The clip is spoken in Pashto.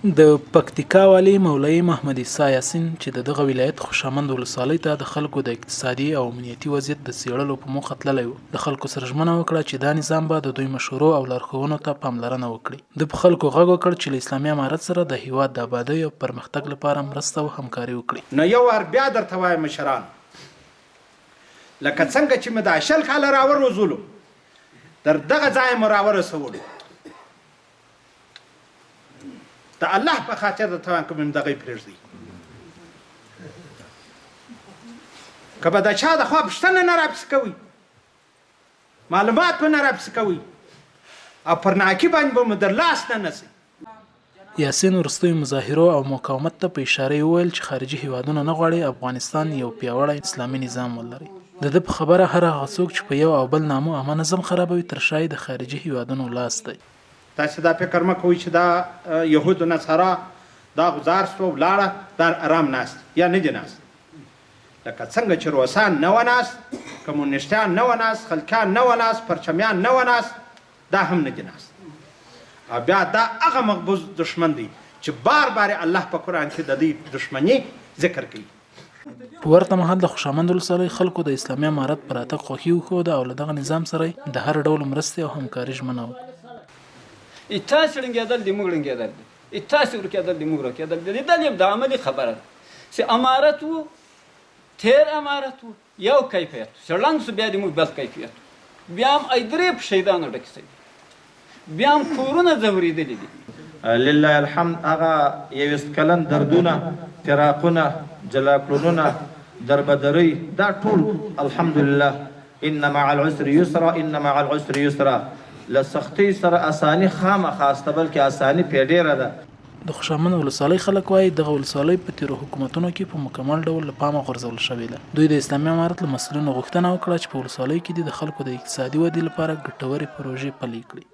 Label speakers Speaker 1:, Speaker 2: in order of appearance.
Speaker 1: د پکتیکا والی مولوي محمد عیسی یاسین چې د دغه ولایت خوشامند ولسوالۍ ته د خلکو د اقتصادي او امنیتي وضعیت د څیړلو په موخه تللی و، د خلکو سره ژمنه وکړه چې دا نظام به د دوی مشورو او لارښوونو ته پاملرنه وکړي. د په خلکو غږ وکړ چې له اسلامي امارت سره د هیواد د ابادۍ او پرمختګ لپاره مرسته او همکاري وکړي.
Speaker 2: نو یو وار بیا درته وایم مشران، لکه څنګه چې مې دا 20 کاله راوروزولو، تر دغه ځایه مو راورسولو. د الله په خاطر درته وایم که مې دغه پرېږدي، که به د چا د خوا پوښتنه نه راپسې کوئ، معلومات به نه راپسې کوئ او پر ناکي باندې به مو در لاس نه نیسئ.
Speaker 1: یاسین وروستیو مظاهرو او مقاومت ته په اشاره وویل چې خارجي هیوادونه نه غواړي افغانستان یو پیاوړی اسلامي نظام ولري. د ده په خبره هر هغه څوک چې په یو او بل نامو عامه نظم خرابوي تر شا د خارجي هیوادونو لاس دی.
Speaker 2: تاسې دا فکر مه کوئ چې دا یهود و نصارا دا غذار سوه ولاړه دا ارام ناست یا نه دي ناست. لکه څنګه چې روسان نه و ناست، کمونیسټیان نه و ناست، خلکیان نه و ناست، پرچمیان نه و ناست، دا هم نه دي ناست. او بیا دا هغه مقبوض دشمن دی چې بار بار الله په قرآن کې د دې دشمني ذکر کوي.
Speaker 1: په ورته مهال د خوشامند ولسوالۍ خلکو د اسلامي امارت پر راتګ خوښي وښوده او له دغه نظام سره د هر ډول مرستې او همکاري ژمنه وکړه.
Speaker 3: تاسې ړنګېدل د موږ ړنګېدل دي، تاسې ورکېدل د موږ ورکېدل دي. دا یو د عملي خبره ده چې امارت و، تیر امارت و، یو کیفیت چې ړنګ سو بیا د موږ بل کیفیت، بیا هم ایدرې په شهیدانو ډکې شوي، بیا هم کورونه ځورېدلي دي.
Speaker 4: لله الحمد هغه 21 کلن دردونه، فراقونه، جلا کړنونه، دربدرۍ، دا ټول الحمدلله ان مع العسر یسرا، ان مع العسر یسرا، له سختۍ سره اساني خامخا استه، بلکې اساني پې ډېره ده.
Speaker 1: د خوشامند ولسوالۍ خلک وایي دغه ولسوالۍ په تېرو حکومتونو کې په مکمل ډول له پامه غورځول شوې ده. دوی د اسلامي امارت له مسؤلینو غوښتنه وکړه چې په ولسوالۍ کې د خلکو د اقتصادي ودې لپاره ګټورې پروژې پلي کړي.